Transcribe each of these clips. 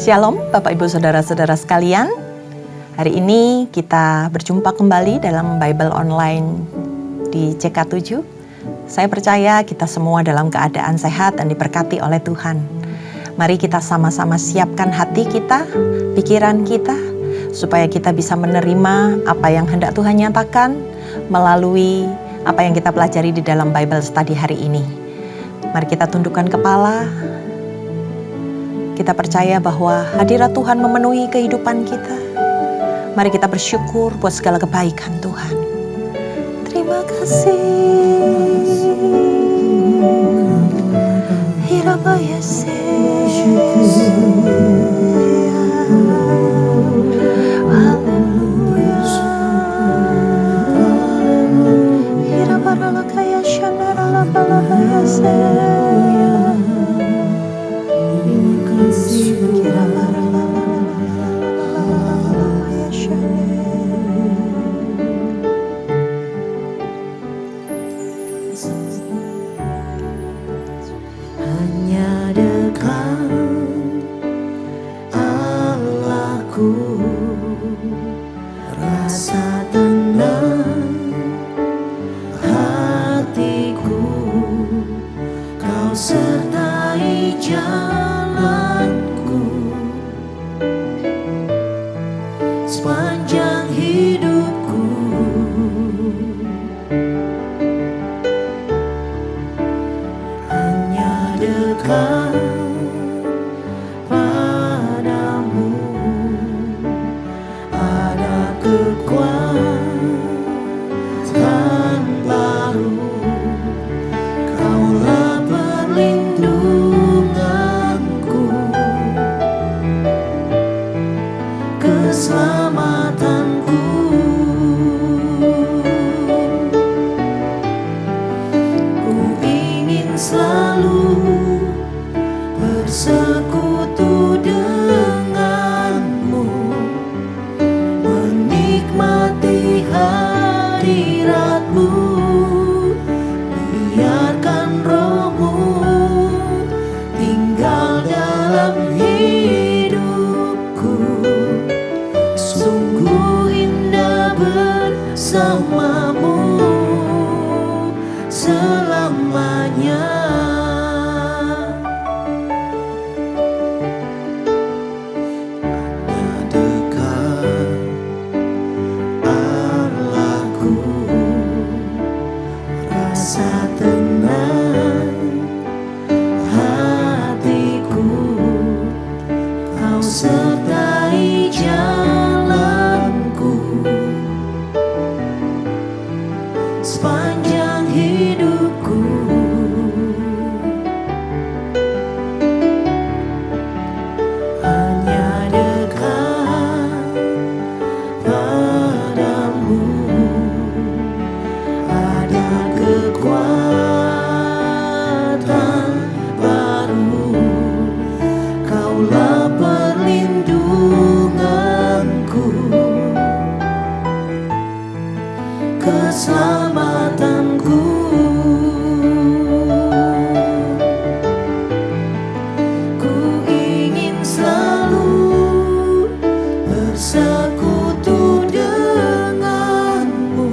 Shalom Bapak Ibu Saudara-saudara sekalian. Hari ini kita berjumpa kembali dalam Bible Online di CK7. Saya percaya kita semua dalam keadaan sehat dan diberkati oleh Tuhan. Mari kita sama-sama siapkan hati kita, pikiran kita, supaya kita bisa menerima apa yang hendak Tuhan nyatakan melalui apa yang kita pelajari di dalam Bible Study hari ini. Mari kita tundukkan kepala. Kita percaya bahwa hadirat Tuhan memenuhi kehidupan kita. Mari kita bersyukur buat segala kebaikan Tuhan. Terima kasih. Hanya dekat Allahku, rasa tenang hatiku, Kau sertai jalanku sepanjang hidupku. Hanya dekat padamu ada kekuatan baru. Kaulah perlindunganku, keselamatanku. Ku ingin selalu bersekutu denganmu, menikmati hadiratmu. Biarkan rohmu tinggal dalam hidupku. Sungguh indah bersamamu selamanya. Hanya dekat Allahku, rasa tenang hatiku, Kau sertai jalanku sepanjang hidupku. Hanya dekat padamu ada kekuatan baru. Kaulah perlindunganku, keselamatanku. Ku ingin selalu bersekutu denganmu,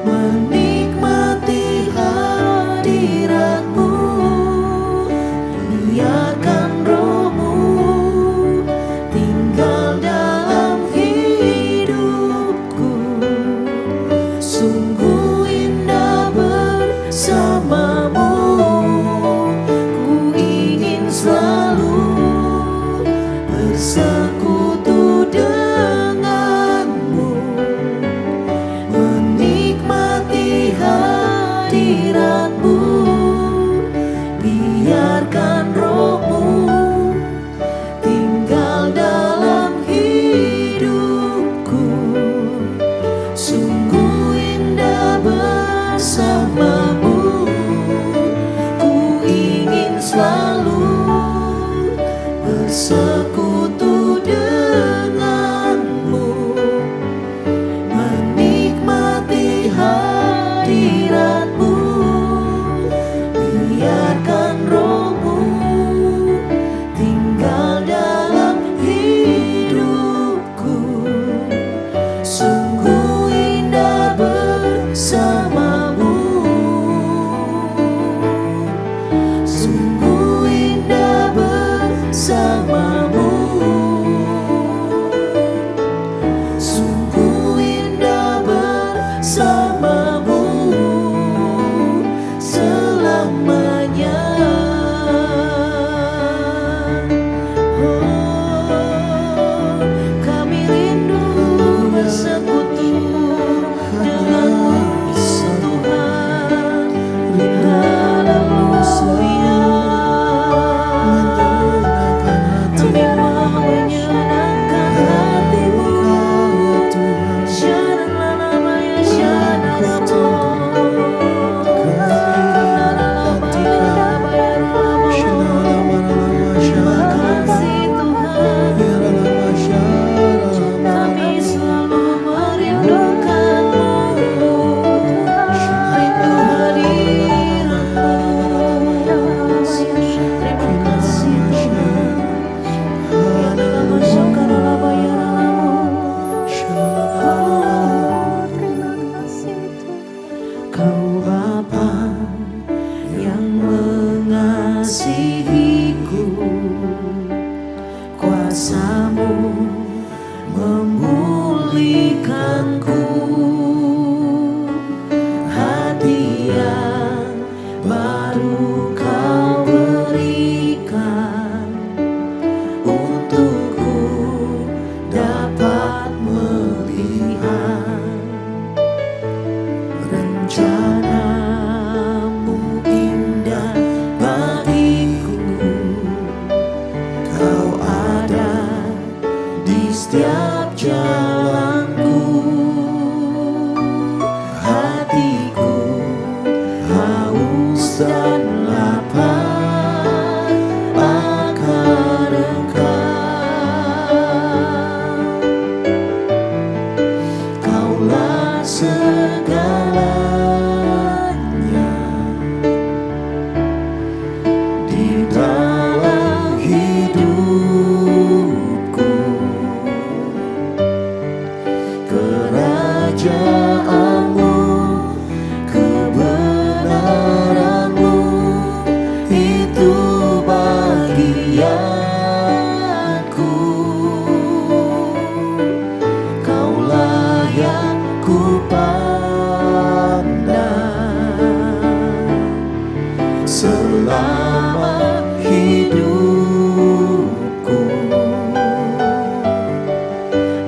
menikmati hadiratmu. Biarkan rohmu tinggal dalam hidupku. Sungguh indah bersamamu. Ku ingin selalu bersekutu denganmu, menikmati hadiratmu. Biarkan rohmu tinggal dalam hidupku. Sungguh indah bersamamu. Ku ingin selalu bersekutu denganmu, menikmati hadiratmu. Biarkan rohmu mengasihiku, kuasa-Mu memulihkanku. Hati yang baru Kau berikan, untukku dapat melihat rencana-Mu indah bagiku. Kau ada di setiap jalanku. Hatiku haus dan lapar akan Engkau. Kaulah segalanya di dalam hidupku. Kerajaan-Mu, kebenaran-Mu, itu bagianku. Kaulah yang kupandang selama hidupku.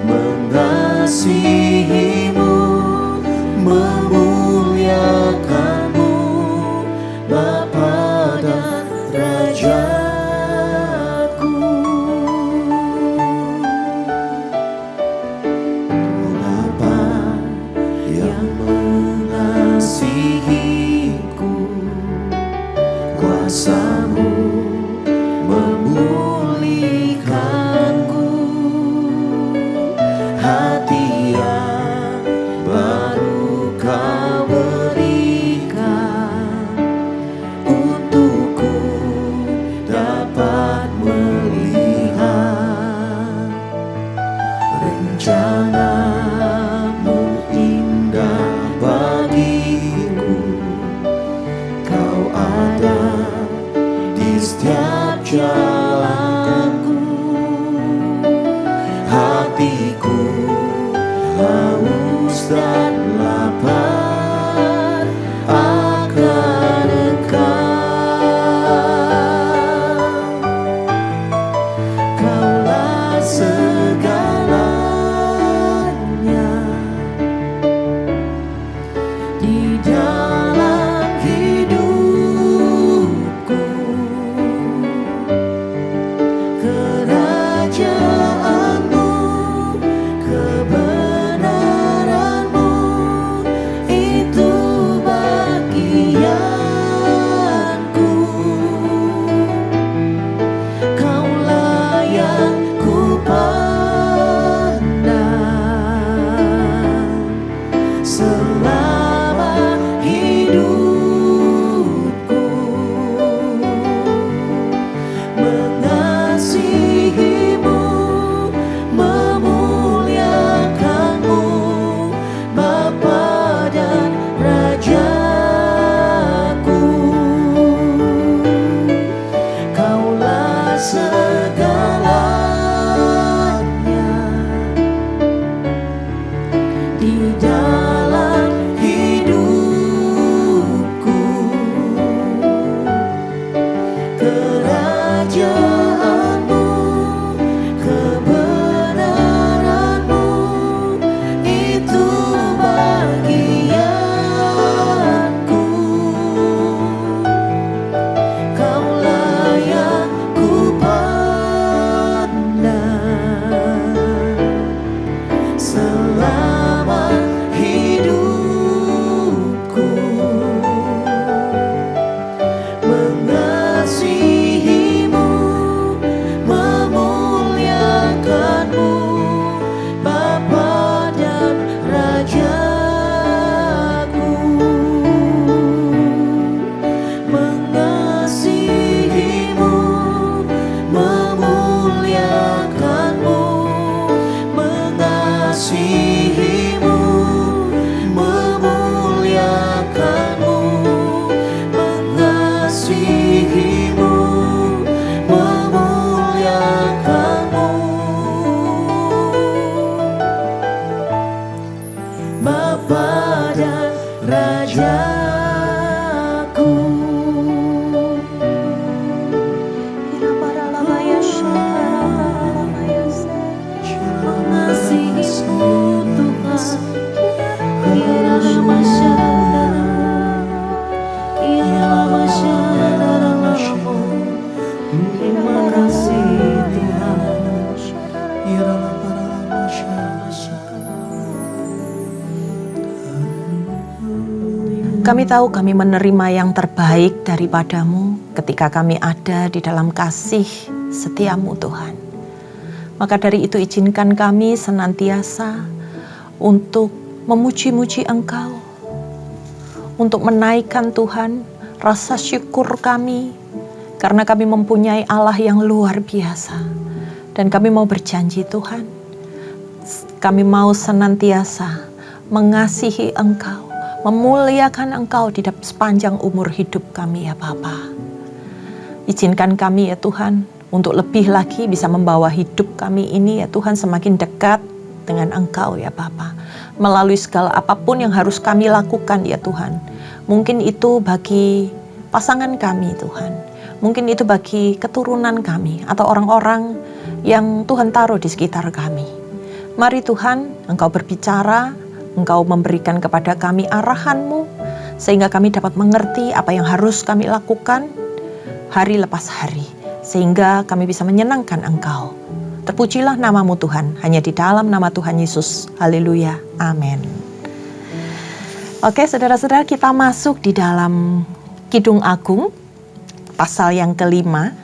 Mengasihi-Mu, memuliakan-Mu, Bapa dan Rajaku. Bapa yang mengasihiku, kuasa-Mu memulihkanku. Hati yang baru Kau berikan, untukku dapat melihat rencana-Mu indah bagiku. Kau ada di setiap jalanku. Hatiku haus dan lapar akan Engkau. Kaulah segalanya di dalam hidupku. Kerajaan-Mu, kebenaran-Mu, itu bagianku. Kaulah yang kupandang selama hidupku. Mengasihi-Mu, memuliakan-Mu, Bapa dan Rajaku. Kaulah segalanya di dalam hidupku. Kerajaan-Mu, kebenaran-Mu, itu bagianku. Kaulah yang kupandang selama hidupku. Mengasihi-Mu, Terima kasih Tuhan. Iralah para masyarakat. Kami tahu kami menerima yang terbaik daripadamu ketika kami ada di dalam kasih setiamu Tuhan. Maka dari itu izinkan kami senantiasa untuk memuji-muji Engkau, untuk menaikkan Tuhan rasa syukur kami, karena kami mempunyai Allah yang luar biasa. Dan kami mau berjanji Tuhan, kami mau senantiasa mengasihi Engkau, memuliakan Engkau di sepanjang umur hidup kami ya Bapa. Izinkan kami ya Tuhan, untuk lebih lagi bisa membawa hidup kami ini ya Tuhan semakin dekat dengan Engkau ya Bapa. Melalui segala apapun yang harus kami lakukan ya Tuhan. Mungkin itu bagi pasangan kami Tuhan. Mungkin itu bagi keturunan kami atau orang-orang yang Tuhan taruh di sekitar kami. Mari Tuhan, Engkau berbicara, Engkau memberikan kepada kami arahan-Mu, sehingga kami dapat mengerti apa yang harus kami lakukan hari lepas hari, sehingga kami bisa menyenangkan Engkau. Terpujilah nama-Mu Tuhan, hanya di dalam nama Tuhan Yesus. Haleluya, amin. Oke saudara-saudara, kita masuk di dalam Kidung Agung, pasal yang kelima.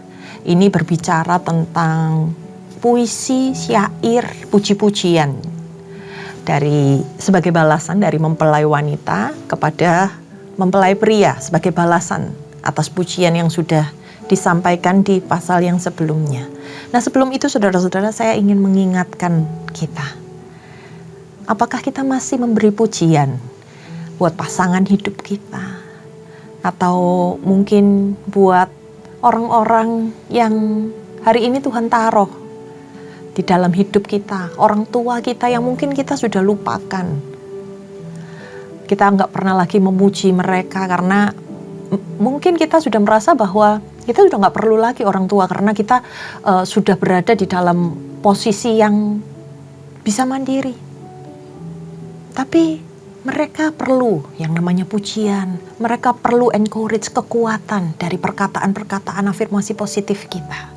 Ini berbicara tentang puisi, syair, puji-pujian sebagai balasan dari mempelai wanita kepada mempelai pria, sebagai balasan atas pujian yang sudah disampaikan di pasal yang sebelumnya. Nah, sebelum itu saudara-saudara, saya ingin mengingatkan kita. Apakah kita masih memberi pujian buat pasangan hidup kita? Atau mungkin buat orang-orang yang hari ini Tuhan taruh di dalam hidup kita, orang tua kita yang mungkin kita sudah lupakan. Kita nggak pernah lagi memuji mereka karena mungkin kita sudah merasa bahwa kita sudah nggak perlu lagi orang tua karena kita sudah berada di dalam posisi yang bisa mandiri. Tapi mereka perlu yang namanya pujian. Mereka perlu encourage, kekuatan dari perkataan-perkataan afirmasi positif kita.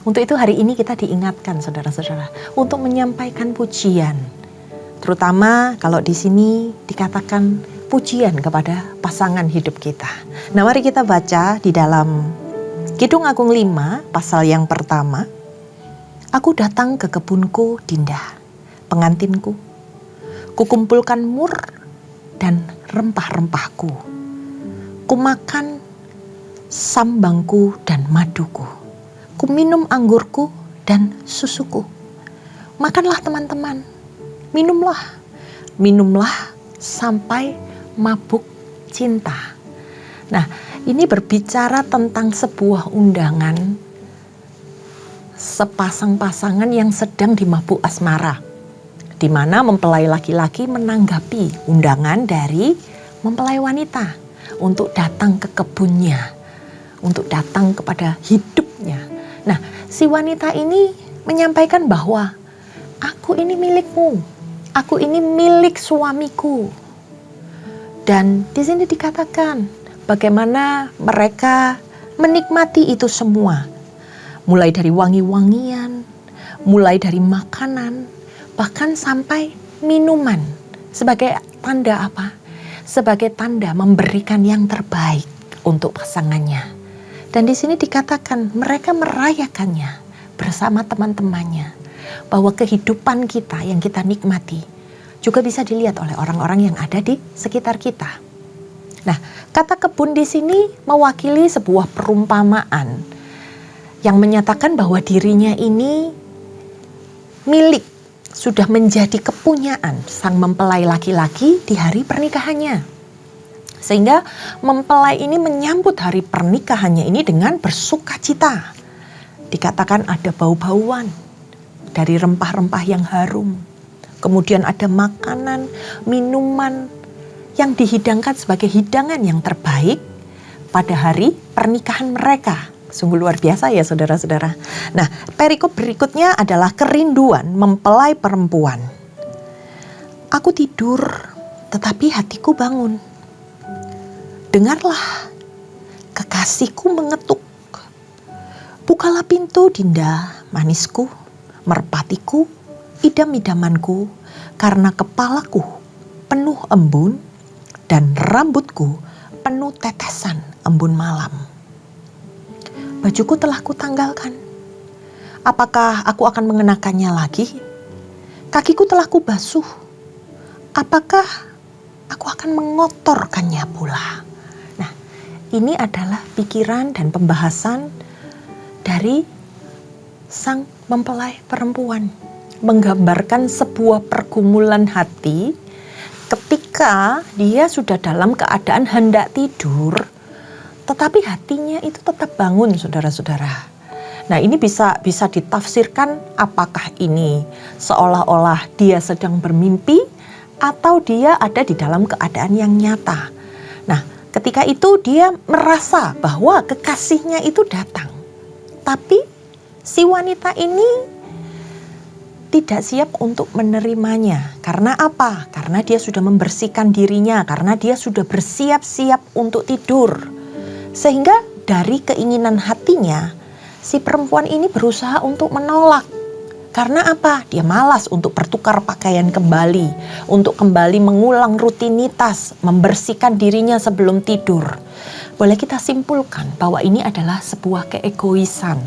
Untuk itu hari ini kita diingatkan saudara-saudara untuk menyampaikan pujian. Terutama kalau di sini dikatakan pujian kepada pasangan hidup kita. Nah, mari kita baca di dalam Kidung Agung 5 pasal yang pertama. Aku datang ke kebunku Dindah, pengantinku. Kukumpulkan mur dan rempah-rempahku. Kumakan sambangku dan maduku. Kuminum anggurku dan susuku. Makanlah teman-teman, minumlah sampai mabuk cinta. Nah, ini berbicara tentang sebuah undangan sepasang-pasangan yang sedang dimabuk asmara, di mana mempelai laki-laki menanggapi undangan dari mempelai wanita untuk datang ke kebunnya, untuk datang kepada hidupnya. Nah, si wanita ini menyampaikan bahwa aku ini milikmu, aku ini milik suamiku. Dan di sini dikatakan bagaimana mereka menikmati itu semua. Mulai dari wangi-wangian, mulai dari makanan, bahkan sampai minuman. Sebagai tanda apa? Sebagai tanda memberikan yang terbaik untuk pasangannya. Dan di sini dikatakan mereka merayakannya bersama teman-temannya. Bahwa kehidupan kita yang kita nikmati juga bisa dilihat oleh orang-orang yang ada di sekitar kita. Nah, kata kebun di sini mewakili sebuah perumpamaan yang menyatakan bahwa dirinya ini milik, sudah menjadi kepunyaan sang mempelai laki-laki di hari pernikahannya. Sehingga mempelai ini menyambut hari pernikahannya ini dengan bersuka cita. Dikatakan ada bau-bauan dari rempah-rempah yang harum. Kemudian ada makanan, minuman yang dihidangkan sebagai hidangan yang terbaik pada hari pernikahan mereka. Sungguh luar biasa ya saudara-saudara. Nah, perikop berikutnya adalah kerinduan mempelai perempuan. Aku tidur, tetapi hatiku bangun. Dengarlah, kekasihku mengetuk. Bukalah pintu, Dinda, manisku, merpatiku, idam-idamanku, karena kepalaku penuh embun dan rambutku penuh tetesan embun malam. Bajuku telah kutanggalkan. Apakah aku akan mengenakannya lagi? Kakiku telah kubasuh. Apakah aku akan mengotorkannya pula? Nah, ini adalah pikiran dan pembahasan dari sang mempelai perempuan, menggambarkan sebuah pergumulan hati ketika dia sudah dalam keadaan hendak tidur, tetapi hatinya itu tetap bangun, saudara-saudara. Nah, ini bisa ditafsirkan apakah ini seolah-olah dia sedang bermimpi atau dia ada di dalam keadaan yang nyata. Nah, ketika itu dia merasa bahwa kekasihnya itu datang. Tapi si wanita ini tidak siap untuk menerimanya. Karena apa? Karena dia sudah membersihkan dirinya, karena dia sudah bersiap-siap untuk tidur. Sehingga dari keinginan hatinya, si perempuan ini berusaha untuk menolak. Karena apa? Dia malas untuk bertukar pakaian kembali, untuk kembali mengulang rutinitas, membersihkan dirinya sebelum tidur. Boleh kita simpulkan bahwa ini adalah sebuah keegoisan.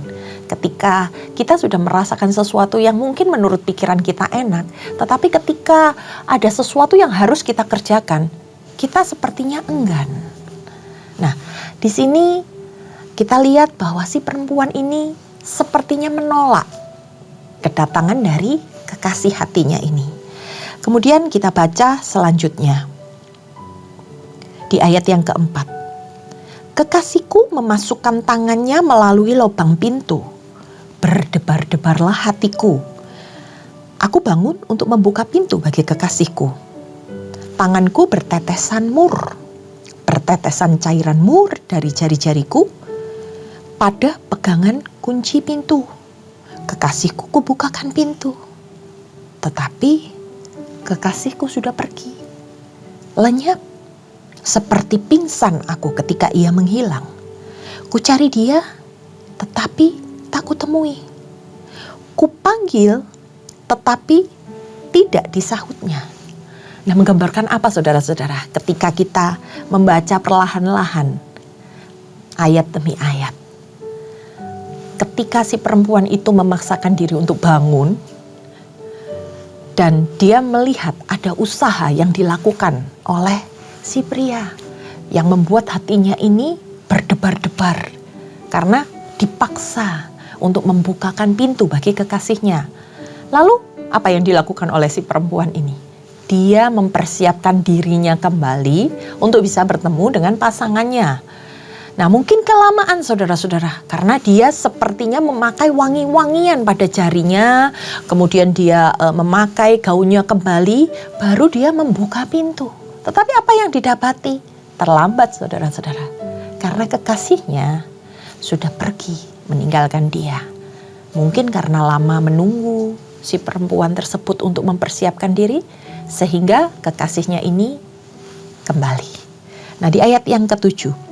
Ketika kita sudah merasakan sesuatu yang mungkin menurut pikiran kita enak, tetapi ketika ada sesuatu yang harus kita kerjakan, kita sepertinya enggan. Nah, di sini kita lihat bahwa si perempuan ini sepertinya menolak kedatangan dari kekasih hatinya ini. Kemudian kita baca selanjutnya. Di ayat yang keempat. Kekasihku memasukkan tangannya melalui lubang pintu. Berdebar-debarlah hatiku. Aku bangun untuk membuka pintu bagi kekasihku. Tanganku bertetesan mur. Bertetesan cairan mur dari jari-jariku pada pegangan kunci pintu. Kekasihku kubukakan pintu. Tetapi kekasihku sudah pergi. Lenyap. Seperti pingsan aku ketika ia menghilang. Kucari dia, tetapi tak kutemui. Kupanggil, tetapi tidak disahutnya. Nah, menggambarkan apa saudara-saudara? Ketika kita membaca perlahan-lahan, ayat demi ayat. Ketika si perempuan itu memaksakan diri untuk bangun, dan dia melihat ada usaha yang dilakukan oleh si pria yang membuat hatinya ini berdebar-debar karena dipaksa untuk membukakan pintu bagi kekasihnya. Lalu apa yang dilakukan oleh si perempuan ini? Dia mempersiapkan dirinya kembali untuk bisa bertemu dengan pasangannya. Nah, mungkin kelamaan saudara-saudara, karena dia sepertinya memakai wangi-wangian pada jarinya, kemudian dia memakai gaunnya kembali, baru dia membuka pintu. Tetapi apa yang didapati? Terlambat saudara-saudara. Karena kekasihnya sudah pergi meninggalkan dia. Mungkin karena lama menunggu si perempuan tersebut untuk mempersiapkan diri, sehingga kekasihnya ini kembali. Nah, di ayat yang ke-7.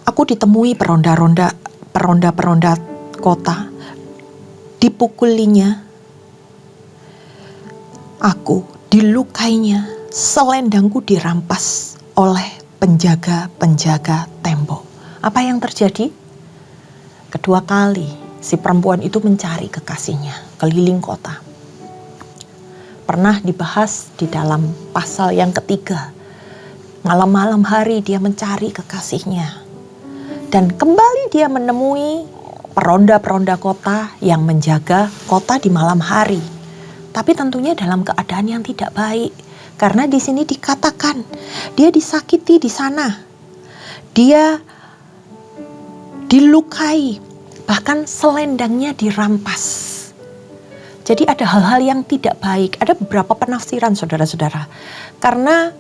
Aku ditemui peronda-peronda kota, dipukulinya. Aku dilukainya, selendangku dirampas oleh penjaga-penjaga tembok. Apa yang terjadi? Kedua kali si perempuan itu mencari kekasihnya keliling kota. Pernah dibahas di dalam pasal yang ketiga. Malam-malam hari dia mencari kekasihnya. Dan kembali dia menemui peronda-peronda kota yang menjaga kota di malam hari. Tapi tentunya dalam keadaan yang tidak baik. Karena di sini dikatakan dia disakiti di sana. Dia dilukai, bahkan selendangnya dirampas. Jadi ada hal-hal yang tidak baik. Ada beberapa penafsiran saudara-saudara. Karena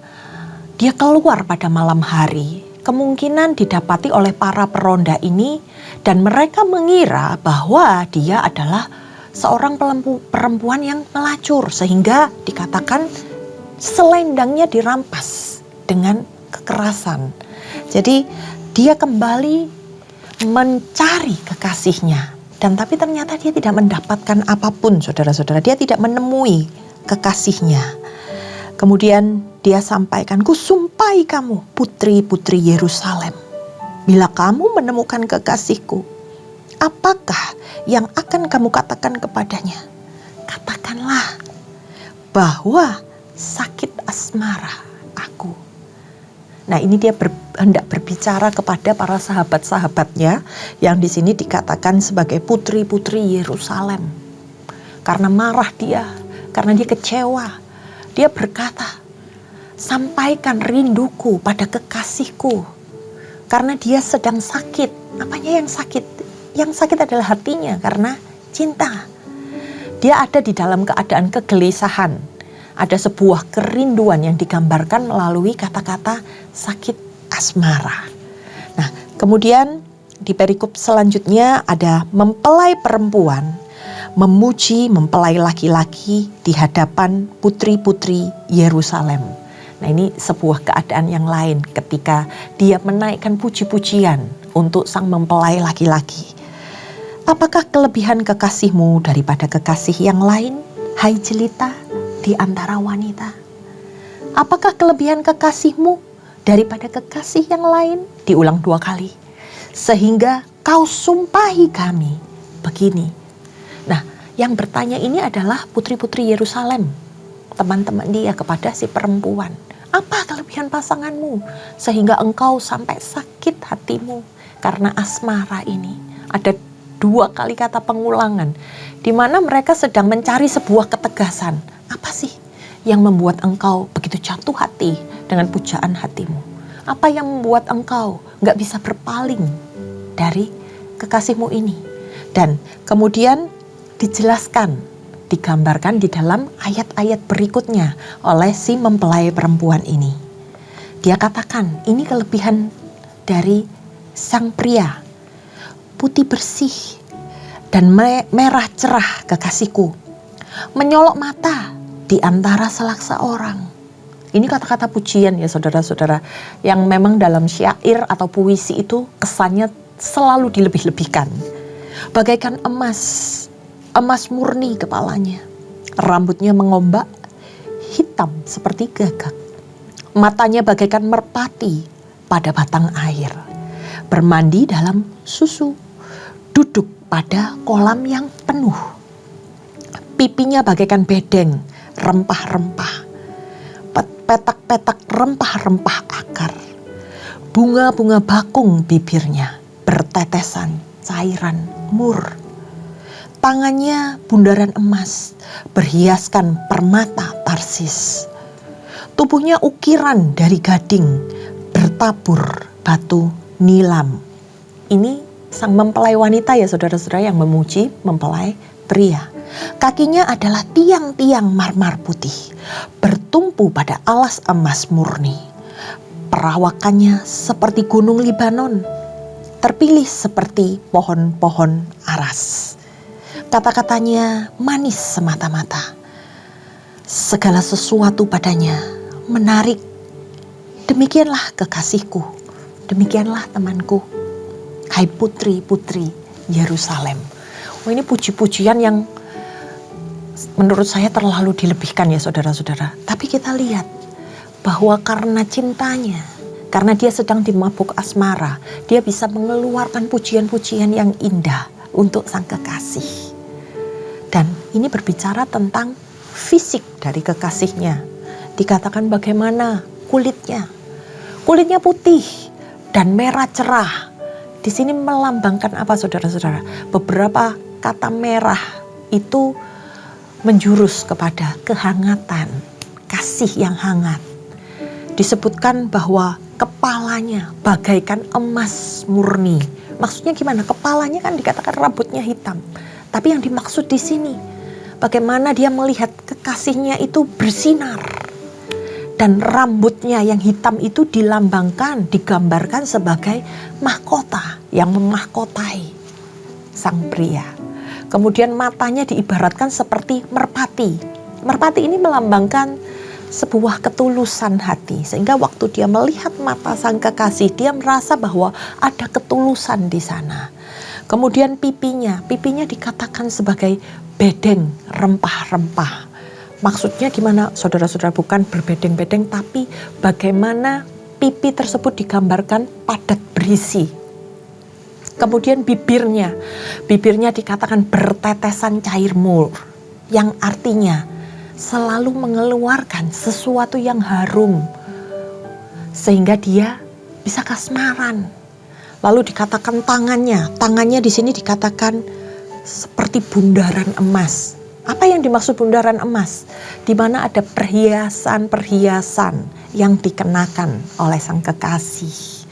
dia keluar pada malam hari, kemungkinan didapati oleh para peronda ini dan mereka mengira bahwa dia adalah seorang perempuan yang melacur, sehingga dikatakan selendangnya dirampas dengan kekerasan. Jadi dia kembali mencari kekasihnya. Dan tapi ternyata dia tidak mendapatkan apapun, saudara-saudara. Dia tidak menemui kekasihnya. Kemudian dia sampaikan, "Kusumpahi kamu, putri-putri Yerusalem. Bila kamu menemukan kekasihku, apakah yang akan kamu katakan kepadanya? Katakanlah bahwa sakit asmara aku." Nah, ini dia hendak berbicara kepada para sahabat-sahabatnya yang di sini dikatakan sebagai putri-putri Yerusalem. Karena marah dia, karena dia kecewa. Dia berkata, "Sampaikan rinduku pada kekasihku." Karena dia sedang sakit. Apanya yang sakit? Yang sakit adalah hatinya karena cinta. Dia ada di dalam keadaan kegelisahan. Ada sebuah kerinduan yang digambarkan melalui kata-kata sakit asmara. Nah, kemudian di perikop selanjutnya ada mempelai perempuan memuji mempelai laki-laki di hadapan putri-putri Yerusalem. Nah, ini sebuah keadaan yang lain ketika dia menaikkan puji-pujian untuk sang mempelai laki-laki. "Apakah kelebihan kekasihmu daripada kekasih yang lain, hai jelita di antara wanita? Apakah kelebihan kekasihmu daripada kekasih yang lain?" Diulang 2 kali. "Sehingga kau sumpahi kami begini." Nah, yang bertanya ini adalah putri-putri Yerusalem, teman-teman dia kepada si perempuan. "Apa kelebihan pasanganmu sehingga engkau sampai sakit hatimu karena asmara ini?" Ada 2 kali kata pengulangan di mana mereka sedang mencari sebuah ketegasan. Apa sih yang membuat engkau begitu jatuh hati dengan pujaan hatimu? Apa yang membuat engkau gak bisa berpaling dari kekasihmu ini? Dan kemudian dijelaskan, digambarkan di dalam ayat-ayat berikutnya oleh si mempelai perempuan ini. Dia katakan, ini kelebihan dari sang pria. "Putih bersih dan merah cerah kekasihku, menyolok mata di antara selaksa orang." Ini kata-kata pujian ya saudara-saudara, yang memang dalam syair atau puisi itu kesannya selalu dilebih-lebihkan. Bagaikan emas, emas murni kepalanya, rambutnya mengombak, hitam seperti gagak, matanya bagaikan merpati pada batang air, bermandi dalam susu, duduk pada kolam yang penuh, pipinya bagaikan bedeng, rempah-rempah, petak-petak rempah-rempah akar, bunga-bunga bakung bibirnya, bertetesan cairan mur. Tangannya bundaran emas, berhiaskan permata Tarsis. Tubuhnya ukiran dari gading, bertabur batu nilam. Ini sang mempelai wanita ya saudara-saudara yang memuji mempelai pria. Kakinya adalah tiang-tiang marmer putih, bertumpu pada alas emas murni. Perawakannya seperti gunung Libanon, terpilih seperti pohon-pohon aras. Kata-katanya manis semata-mata. Segala sesuatu padanya menarik. Demikianlah kekasihku, demikianlah temanku, hai putri-putri Yerusalem. Oh, ini puji-pujian yang menurut saya terlalu dilebihkan ya saudara-saudara. Tapi kita lihat bahwa karena cintanya, karena dia sedang di mabuk asmara, dia bisa mengeluarkan pujian-pujian yang indah untuk sang kekasih. Dan ini berbicara tentang fisik dari kekasihnya. Dikatakan bagaimana kulitnya. Kulitnya putih dan merah cerah. Di sini melambangkan apa saudara-saudara? Beberapa kata merah itu menjurus kepada kehangatan, kasih yang hangat. Disebutkan bahwa kepalanya bagaikan emas murni. Maksudnya gimana? Kepalanya kan dikatakan rambutnya hitam. Tapi yang dimaksud di sini, bagaimana dia melihat kekasihnya itu bersinar. Dan rambutnya yang hitam itu dilambangkan, digambarkan sebagai mahkota yang memahkotai sang pria. Kemudian matanya diibaratkan seperti merpati. Merpati ini melambangkan sebuah ketulusan hati. Sehingga waktu dia melihat mata sang kekasih, dia merasa bahwa ada ketulusan di sana. Kemudian pipinya dikatakan sebagai bedeng rempah-rempah. Maksudnya gimana saudara-saudara? Bukan berbedeng-bedeng, tapi bagaimana pipi tersebut digambarkan padat berisi. Kemudian bibirnya dikatakan bertetesan cair mur, yang artinya selalu mengeluarkan sesuatu yang harum, sehingga dia bisa kasmaran. Lalu dikatakan tangannya di sini dikatakan seperti bundaran emas. Apa yang dimaksud bundaran emas? Di mana ada perhiasan-perhiasan yang dikenakan oleh sang kekasih.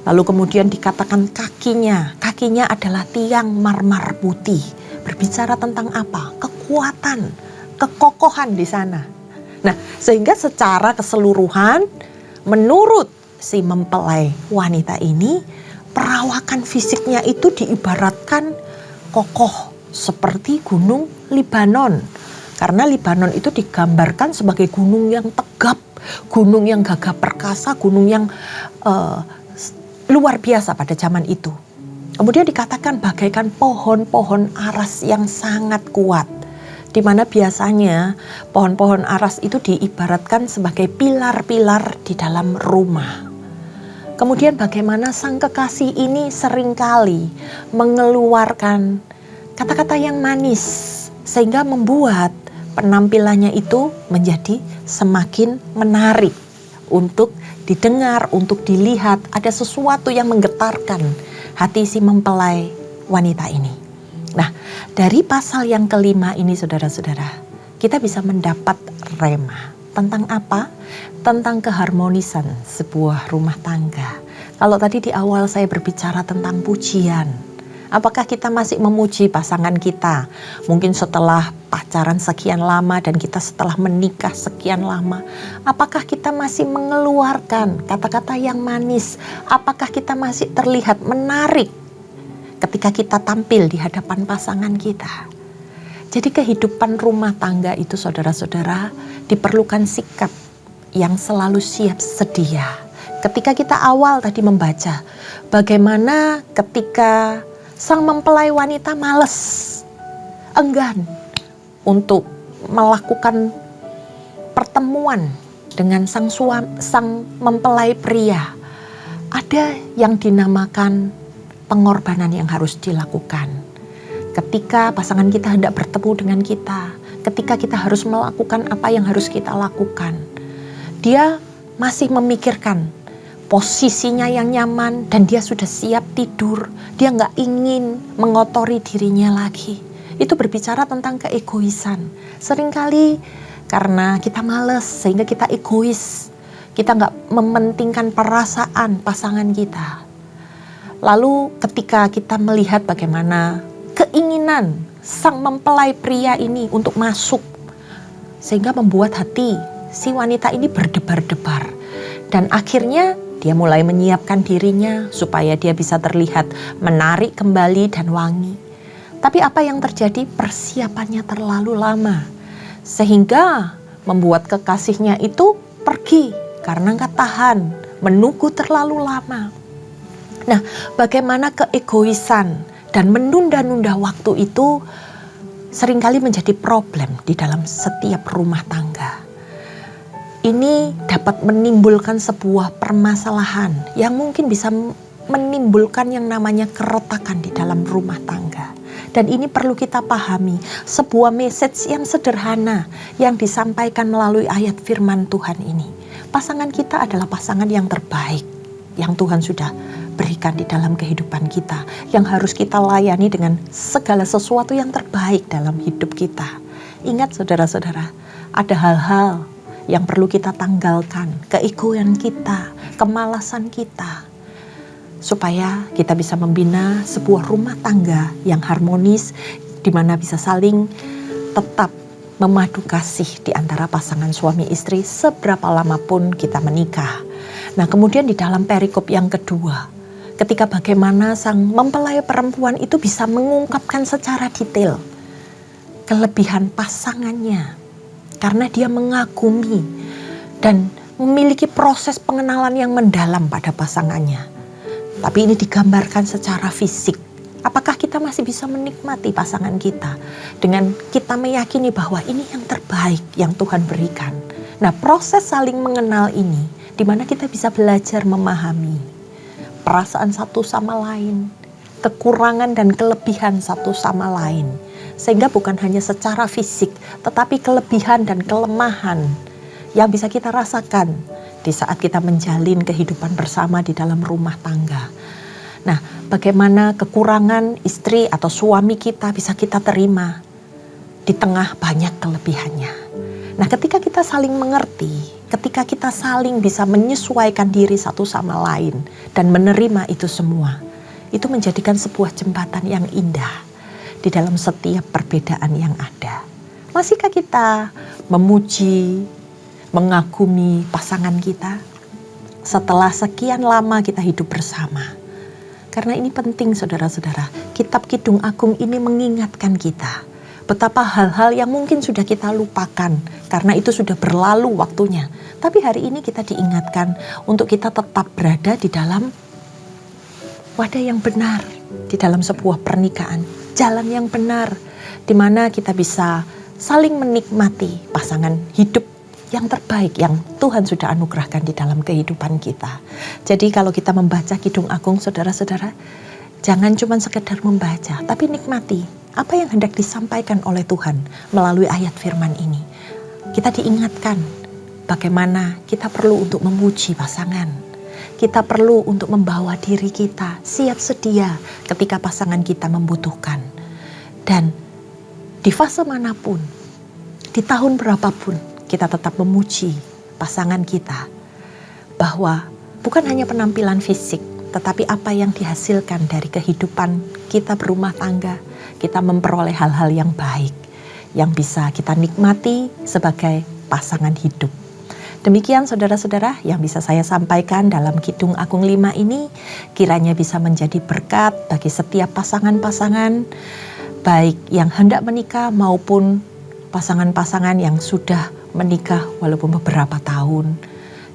Lalu kemudian dikatakan kakinya adalah tiang marmer putih. Berbicara tentang apa? Kekuatan, kekokohan di sana. Nah, sehingga secara keseluruhan menurut si mempelai wanita ini, perawakan fisiknya itu diibaratkan kokoh seperti gunung Libanon. Karena Libanon itu digambarkan sebagai gunung yang tegap, gunung yang gagah perkasa, gunung yang luar biasa pada zaman itu. Kemudian dikatakan bagaikan pohon-pohon aras yang sangat kuat. Di mana biasanya pohon-pohon aras itu diibaratkan sebagai pilar-pilar di dalam rumah. Kemudian bagaimana sang kekasih ini seringkali mengeluarkan kata-kata yang manis, sehingga membuat penampilannya itu menjadi semakin menarik untuk didengar, untuk dilihat. Ada sesuatu yang menggetarkan hati si mempelai wanita ini. Nah, dari pasal yang kelima ini saudara-saudara, kita bisa mendapat rema. Tentang apa? Tentang keharmonisan sebuah rumah tangga. Kalau tadi di awal saya berbicara tentang pujian, apakah kita masih memuji pasangan kita? Mungkin setelah pacaran sekian lama dan kita setelah menikah sekian lama, apakah kita masih mengeluarkan kata-kata yang manis? Apakah kita masih terlihat menarik ketika kita tampil di hadapan pasangan kita? Jadi kehidupan rumah tangga itu saudara-saudara diperlukan sikap yang selalu siap sedia. Ketika kita awal tadi membaca bagaimana ketika sang mempelai wanita malas, enggan untuk melakukan pertemuan dengan sang mempelai pria. Ada yang dinamakan pengorbanan yang harus dilakukan. Ketika pasangan kita hendak bertemu dengan kita, ketika kita harus melakukan apa yang harus kita lakukan, dia masih memikirkan posisinya yang nyaman dan dia sudah siap tidur. Dia nggak ingin mengotori dirinya lagi. Itu berbicara tentang keegoisan. Seringkali karena kita malas sehingga kita egois. Kita nggak mementingkan perasaan pasangan kita. Lalu ketika kita melihat bagaimana keinginan sang mempelai pria ini untuk masuk, sehingga membuat hati si wanita ini berdebar-debar. Dan akhirnya dia mulai menyiapkan dirinya supaya dia bisa terlihat menarik kembali dan wangi. Tapi apa yang terjadi? Persiapannya terlalu lama, sehingga membuat kekasihnya itu pergi karena nggak tahan menunggu terlalu lama. Nah, bagaimana keegoisan dan menunda-nunda waktu itu seringkali menjadi problem di dalam setiap rumah tangga. Ini dapat menimbulkan sebuah permasalahan yang mungkin bisa menimbulkan yang namanya keretakan di dalam rumah tangga. Dan ini perlu kita pahami, sebuah message yang sederhana yang disampaikan melalui ayat firman Tuhan ini. Pasangan kita adalah pasangan yang terbaik yang Tuhan sudah berikan di dalam kehidupan kita, yang harus kita layani dengan segala sesuatu yang terbaik dalam hidup kita. Ingat saudara-saudara, ada hal-hal yang perlu kita tanggalkan, keegoan kita, kemalasan kita, supaya kita bisa membina sebuah rumah tangga yang harmonis, di mana bisa saling tetap memadu kasih di antara pasangan suami istri seberapa lama pun kita menikah. Nah, kemudian di dalam perikop yang kedua, ketika bagaimana sang mempelai perempuan itu bisa mengungkapkan secara detail kelebihan pasangannya, karena dia mengagumi dan memiliki proses pengenalan yang mendalam pada pasangannya. Tapi ini digambarkan secara fisik. Apakah kita masih bisa menikmati pasangan kita dengan kita meyakini bahwa ini yang terbaik yang Tuhan berikan. Nah, proses saling mengenal ini di mana kita bisa belajar memahami perasaan satu sama lain, kekurangan dan kelebihan satu sama lain. Sehingga bukan hanya secara fisik, tetapi kelebihan dan kelemahan yang bisa kita rasakan di saat kita menjalin kehidupan bersama di dalam rumah tangga. Nah, bagaimana kekurangan istri atau suami kita bisa kita terima di tengah banyak kelebihannya. Nah, ketika kita saling mengerti, ketika kita saling bisa menyesuaikan diri satu sama lain dan menerima itu semua, itu menjadikan sebuah jembatan yang indah di dalam setiap perbedaan yang ada. Masihkah kita memuji, mengagumi pasangan kita setelah sekian lama kita hidup bersama? Karena ini penting saudara-saudara. Kitab Kidung Agung ini mengingatkan kita betapa hal-hal yang mungkin sudah kita lupakan karena itu sudah berlalu waktunya. Tapi hari ini kita diingatkan untuk kita tetap berada di dalam wadah yang benar, di dalam sebuah pernikahan, jalan yang benar, di mana kita bisa saling menikmati pasangan hidup yang terbaik yang Tuhan sudah anugerahkan di dalam kehidupan kita. Jadi kalau kita membaca Kidung Agung, saudara-saudara, jangan cuma sekedar membaca, tapi nikmati apa yang hendak disampaikan oleh Tuhan melalui ayat firman ini. Kita diingatkan bagaimana kita perlu untuk memuji pasangan. Kita perlu untuk membawa diri kita siap sedia ketika pasangan kita membutuhkan. Dan di fase manapun, di tahun berapapun, kita tetap memuji pasangan kita. Bahwa bukan hanya penampilan fisik, tetapi apa yang dihasilkan dari kehidupan kita berumah tangga, kita memperoleh hal-hal yang baik, yang bisa kita nikmati sebagai pasangan hidup. Demikian saudara-saudara yang bisa saya sampaikan dalam Kidung Agung 5 ini, kiranya bisa menjadi berkat bagi setiap pasangan-pasangan, baik yang hendak menikah maupun pasangan-pasangan yang sudah menikah walaupun beberapa tahun.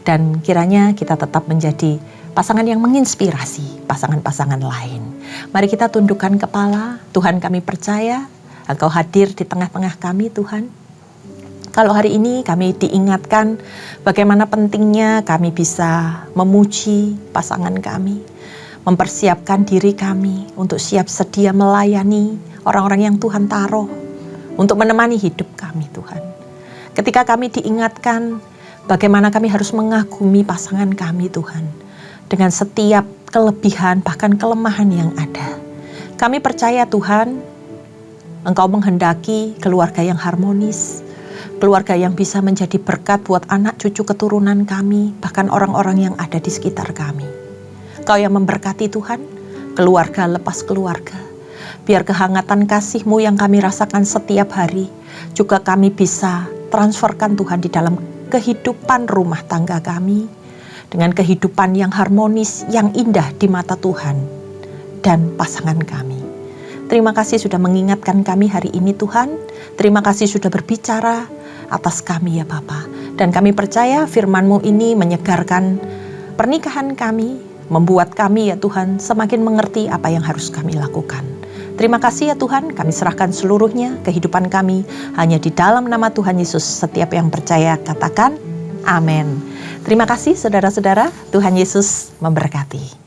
Dan kiranya kita tetap menjadi pasangan yang menginspirasi pasangan-pasangan lain. Mari kita tundukkan kepala. Tuhan, kami percaya Engkau hadir di tengah-tengah kami, Tuhan. Kalau hari ini kami diingatkan bagaimana pentingnya kami bisa memuji pasangan kami, mempersiapkan diri kami untuk siap sedia melayani orang-orang yang Tuhan taruh untuk menemani hidup kami, Tuhan. Ketika kami diingatkan bagaimana kami harus mengagumi pasangan kami, Tuhan, dengan setiap kelebihan bahkan kelemahan yang ada. Kami percaya, Tuhan, Engkau menghendaki keluarga yang harmonis, keluarga yang bisa menjadi berkat buat anak cucu keturunan kami, bahkan orang-orang yang ada di sekitar kami. Kau yang memberkati, Tuhan, keluarga lepas keluarga. Biar kehangatan kasih-Mu yang kami rasakan setiap hari, juga kami bisa transferkan, Tuhan, di dalam kehidupan rumah tangga kami, dengan kehidupan yang harmonis, yang indah di mata Tuhan dan pasangan kami. Terima kasih sudah mengingatkan kami hari ini, Tuhan. Terima kasih sudah berbicara atas kami, ya Bapa. Dan kami percaya firman-Mu ini menyegarkan pernikahan kami, membuat kami, ya Tuhan, semakin mengerti apa yang harus kami lakukan. Terima kasih, ya Tuhan, kami serahkan seluruhnya kehidupan kami hanya di dalam nama Tuhan Yesus. Setiap yang percaya katakan amin. Terima kasih saudara-saudara, Tuhan Yesus memberkati.